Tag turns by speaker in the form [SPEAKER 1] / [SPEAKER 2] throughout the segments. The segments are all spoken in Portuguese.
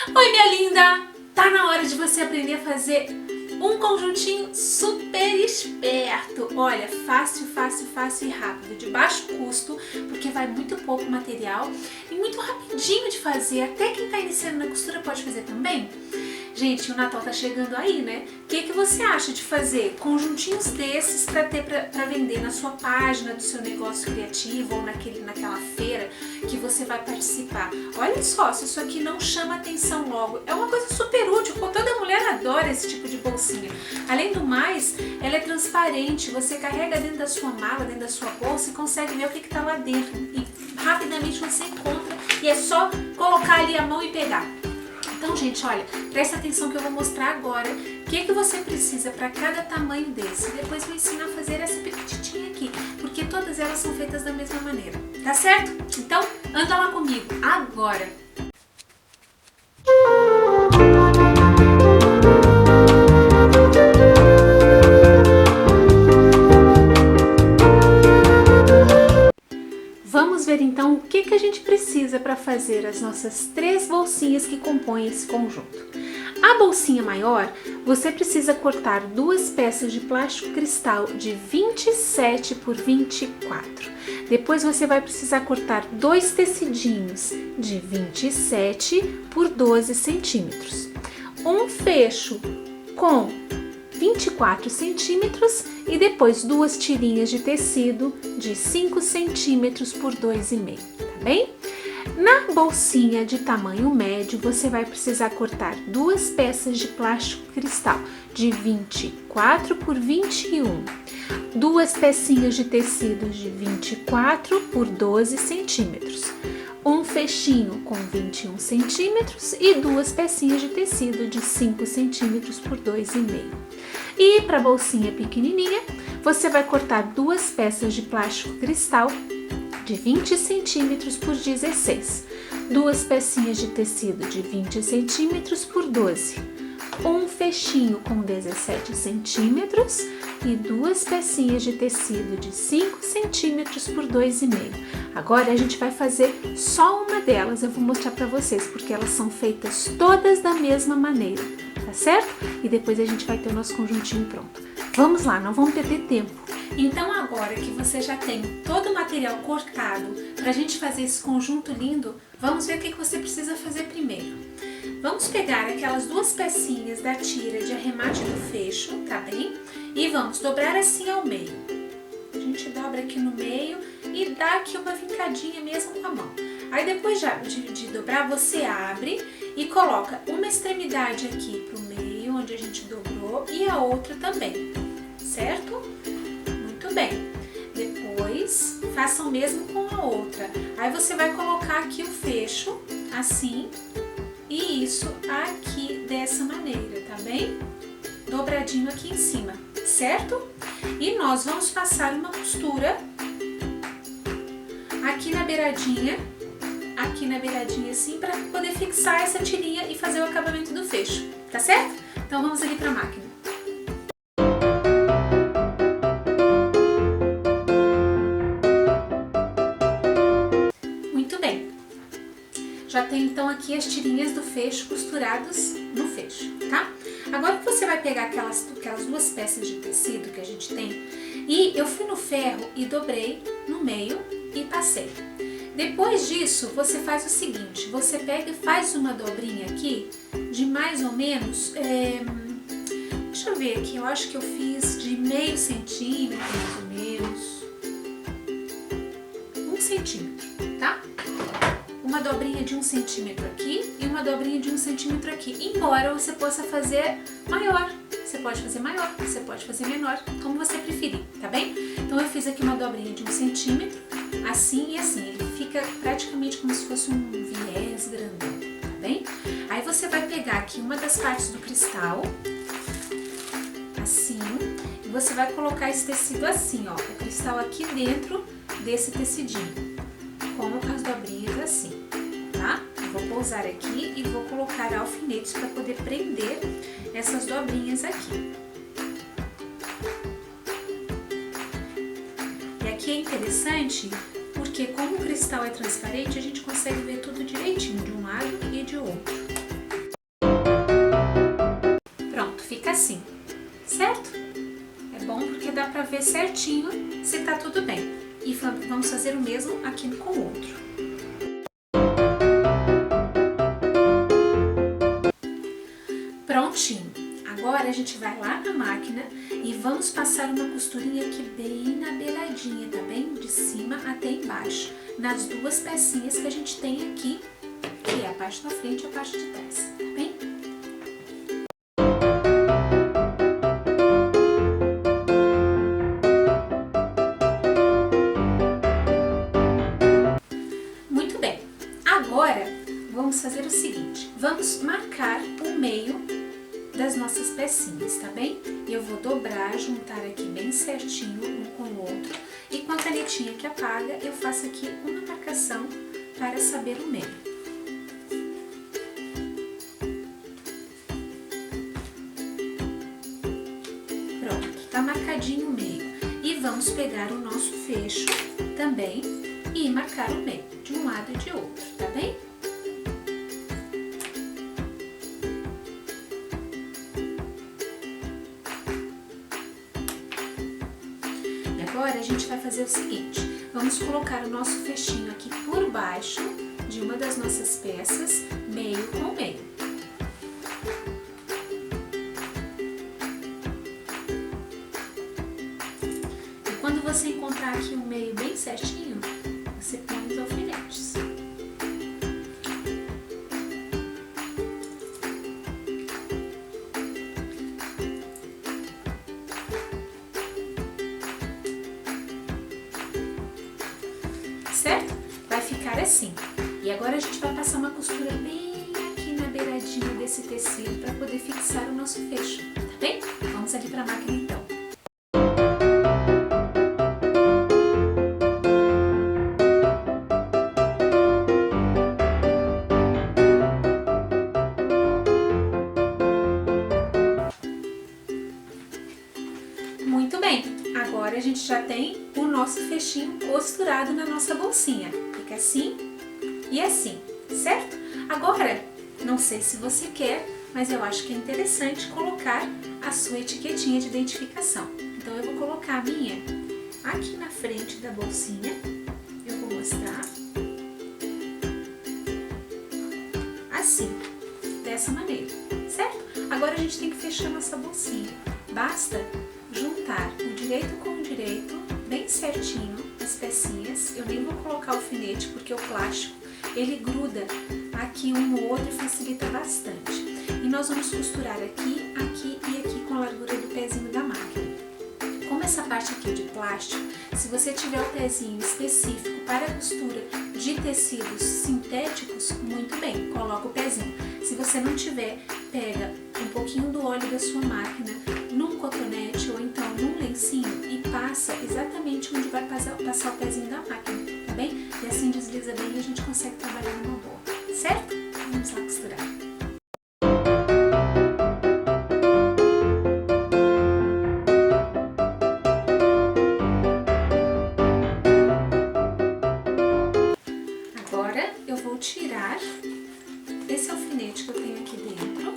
[SPEAKER 1] Oi, minha linda! Tá na hora de você aprender a fazer um conjuntinho super esperto. Olha, fácil, fácil, fácil e rápido, de baixo custo, porque vai muito pouco material e muito rapidinho de fazer. Até quem tá iniciando na costura pode fazer também. Gente, o Natal tá chegando aí, né? O que você acha de fazer conjuntinhos desses para ter para vender na sua página do seu negócio criativo ou naquela feira que você vai participar? Olha só, se isso aqui não chama atenção logo, é uma coisa super útil, toda mulher adora esse tipo de bolsinha. Além do mais, ela é transparente, você carrega dentro da sua mala, dentro da sua bolsa e consegue ver o que tá lá dentro. E rapidamente você encontra e é só colocar ali a mão e pegar. Então, gente, olha, presta atenção que eu vou mostrar agora o que você precisa para cada tamanho desse. Depois vou ensinar a fazer essa pequititinha aqui, porque todas elas são feitas da mesma maneira, tá certo? Então, anda lá comigo, agora! Vamos ver então o que a gente precisa para fazer as nossas 3 bolsinhas que compõem esse conjunto. A bolsinha maior, você precisa cortar 2 peças de plástico cristal de 27 por 24. Depois você vai precisar cortar 2 tecidinhos de 27 por 12 centímetros. Um fecho com 24 centímetros e depois 2 tirinhas de tecido de 5 centímetros por 2,5, tá bem? Na bolsinha de tamanho médio, você vai precisar cortar 2 peças de plástico cristal de 24 por 21, 2 pecinhas de tecido de 24 por 12 centímetros, um fechinho com 21 centímetros e 2 pecinhas de tecido de 5 centímetros por 2,5. E para a bolsinha pequenininha, você vai cortar 2 peças de plástico cristal de 20 centímetros por 16, 2 pecinhas de tecido de 20 centímetros por 12, um fechinho com 17 centímetros e 2 pecinhas de tecido de 5 centímetros por 2,5. Agora a gente vai fazer só uma delas, eu vou mostrar para vocês, porque elas são feitas todas da mesma maneira, tá certo? E depois a gente vai ter o nosso conjuntinho pronto. Vamos lá, não vamos perder tempo. Então agora que você já tem todo o material cortado para a gente fazer esse conjunto lindo, vamos ver o que você precisa fazer primeiro. Vamos pegar aquelas 2 pecinhas da tira de arremate do fecho, tá bem? E vamos dobrar assim ao meio. A gente dobra aqui no meio e dá aqui uma vincadinha mesmo com a mão. Aí depois de dobrar, você abre e coloca uma extremidade aqui pro meio, onde a gente dobrou, e a outra também, certo? Muito bem. Depois, faça o mesmo com a outra. Aí você vai colocar aqui o fecho, assim, e isso aqui dessa maneira, tá bem? Dobradinho aqui em cima, certo? E nós vamos passar uma costura aqui na beiradinha assim, para poder fixar essa tirinha e fazer o acabamento do fecho, tá certo? Então vamos ali para a máquina. Muito bem. Já tem então aqui as tirinhas do fecho costuradas no fecho, tá? Agora você vai pegar aquelas 2 peças de tecido que a gente tem e eu fui no ferro e dobrei no meio e passei. Depois disso, você faz o seguinte, você pega e faz uma dobrinha aqui de mais ou menos, deixa eu ver aqui, eu acho que eu fiz de meio centímetro, mais ou menos, 1 centímetro, tá? Uma dobrinha de 1 centímetro aqui e uma dobrinha de 1 centímetro aqui, embora você possa fazer maior. Você pode fazer maior, você pode fazer menor, como você preferir, tá bem? Então eu fiz aqui uma dobrinha de 1 centímetro, assim e assim, ele fica praticamente como se fosse um viés grandão, tá bem? Aí você vai pegar aqui uma das partes do cristal, assim, e você vai colocar esse tecido assim, ó, o cristal aqui dentro desse tecidinho, com as dobrinhas assim, tá? Eu vou pousar aqui e vou colocar alfinetes para poder prender essas dobrinhas aqui. E aqui é interessante porque como o cristal é transparente, a gente consegue ver tudo direitinho, de um lado e de outro. assim, certo? É bom porque dá pra ver certinho se tá tudo bem. E vamos fazer o mesmo aqui com o outro. Prontinho. Agora a gente vai lá na máquina e vamos passar uma costurinha aqui bem na beiradinha, tá bem? De cima até embaixo, nas duas pecinhas que a gente tem aqui, que é a parte da frente e a parte de trás, tá bem? Muito bem. Agora vamos fazer o seguinte, vamos marcar o meio das nossas pecinhas, tá bem? Eu vou dobrar, juntar aqui bem certinho um com o outro e com a canetinha que apaga eu faço aqui uma marcação para saber o meio. Pronto, tá marcadinho o meio. E vamos pegar o nosso fecho também e marcar o meio de um lado e de outro, tá bem? Agora a gente vai fazer o seguinte, vamos colocar o nosso fechinho aqui por baixo de uma das nossas peças, meio com meio. E quando você encontrar aqui o meio bem certinho, você põe os alfinetes. Certo? Vai ficar assim. E agora a gente vai passar uma costura bem aqui na beiradinha desse tecido para poder fixar o nosso fecho, tá bem? Vamos ali para a máquina então. Muito bem, agora a gente já tem o nosso fechinho costurado na nossa bolsinha. Fica assim e assim, certo? Agora, não sei se você quer, mas eu acho que é interessante colocar a sua etiquetinha de identificação. Então eu vou colocar a minha aqui na frente da bolsinha, eu vou mostrar assim, dessa maneira, certo? Agora a gente tem que fechar nossa bolsinha. Basta juntar o direito com o direito, bem certinho, as pecinhas. Eu nem vou colocar alfinete porque o plástico, ele gruda aqui um no outro e facilita bastante. E nós vamos costurar aqui, aqui e aqui com a largura do pezinho da máquina. Como essa parte aqui é de plástico, se você tiver o pezinho específico para a costura de tecidos sintéticos, muito bem, coloca o pezinho. Se você não tiver, pega um pouquinho do óleo da sua máquina num cotonete ou então num lencinho e passa exatamente onde vai passar o pezinho da máquina, tá bem? E assim desliza bem e a gente consegue trabalhar numa boa, certo? Vamos lá costurar. Agora eu vou tirar esse alfinete que eu tenho aqui dentro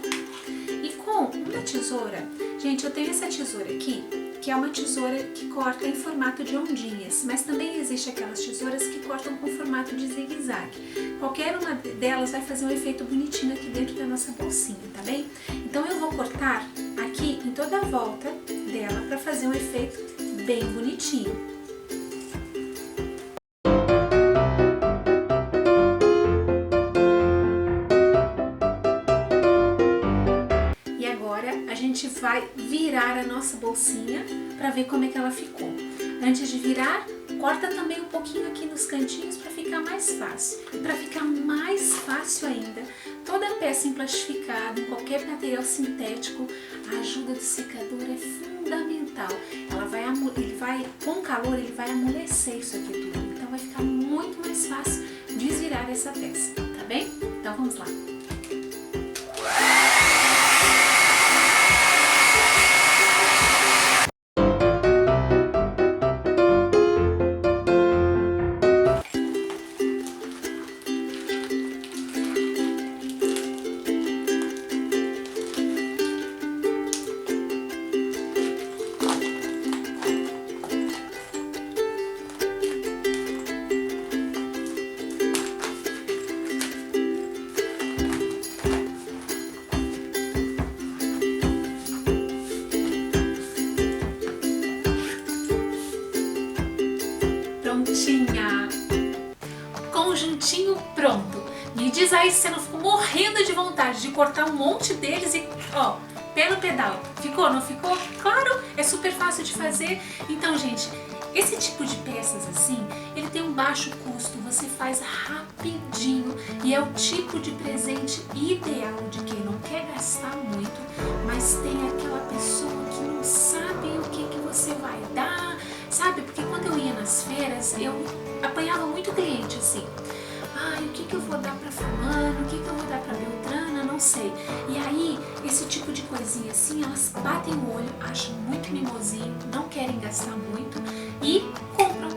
[SPEAKER 1] e com uma tesoura, gente, eu tenho essa tesoura aqui, que é uma tesoura que corta em formato de ondinhas, mas também existe aquelas tesouras que cortam com formato de zigue-zague. Qualquer uma delas vai fazer um efeito bonitinho aqui dentro da nossa bolsinha, tá bem? Então eu vou cortar aqui em toda a volta dela para fazer um efeito bem bonitinho. A gente vai virar a nossa bolsinha para ver como é que ela ficou. Antes de virar, corta também um pouquinho aqui nos cantinhos para ficar mais fácil. E para ficar mais fácil ainda, toda peça emplastificada, em qualquer material sintético, a ajuda do secador é fundamental. Com calor, ele vai amolecer isso aqui tudo. Então vai ficar muito mais fácil desvirar essa peça, tá bem? Então vamos lá. pronto. Me diz aí se você não ficou morrendo de vontade de cortar um monte deles e, ó, pé no pedal. Ficou, não ficou? Claro, é super fácil de fazer. Então, gente, esse tipo de peças assim, ele tem um baixo custo, você faz rapidinho e é o tipo de presente ideal de quem não quer gastar muito, mas tem aquela pessoa que não sabe o que você vai dar, sabe? Porque quando eu ia nas feiras, eu apanhava muito cliente assim. Ai, o que eu vou dar pra fulano, o que eu vou dar pra Beltrana, não sei. E aí, esse tipo de coisinha assim, elas batem o olho, acham muito mimosinho, não querem gastar muito e compram.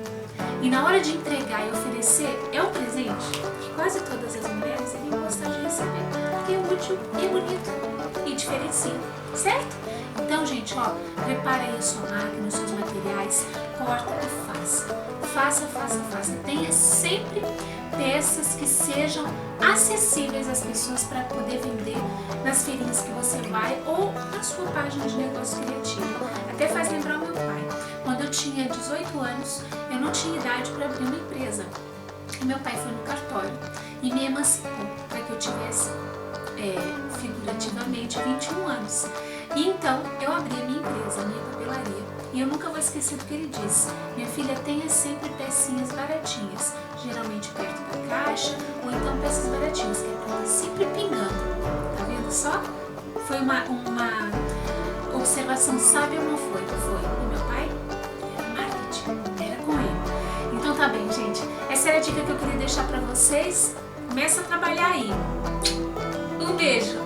[SPEAKER 1] E na hora de entregar e oferecer, é um presente que quase todas as mulheres iriam gostar de receber, porque é útil e bonito e diferencia, certo? Então, gente, ó, prepara aí a sua máquina, os seus materiais, corta e faça. Faça. Tenha sempre peças que sejam acessíveis às pessoas para poder vender nas feirinhas que você vai ou na sua página de negócio criativo. Até faz lembrar o meu pai. Quando eu tinha 18 anos, eu não tinha idade para abrir uma empresa. E meu pai foi no cartório e me emancipou para que eu tivesse, figurativamente, 21 anos. E então eu abri a minha empresa, a minha papelaria. E eu nunca vou esquecer do que ele disse. Minha filha, tenha sempre pecinhas baratinhas, geralmente perto da caixa, ou então peças baratinhas, que é pra ela sempre pingando. Tá vendo só? Foi uma observação sábia ou não foi? Foi. E meu pai era marketing, era com ele. Então tá bem, gente. Essa era a dica que eu queria deixar pra vocês. Começa a trabalhar aí. Um beijo!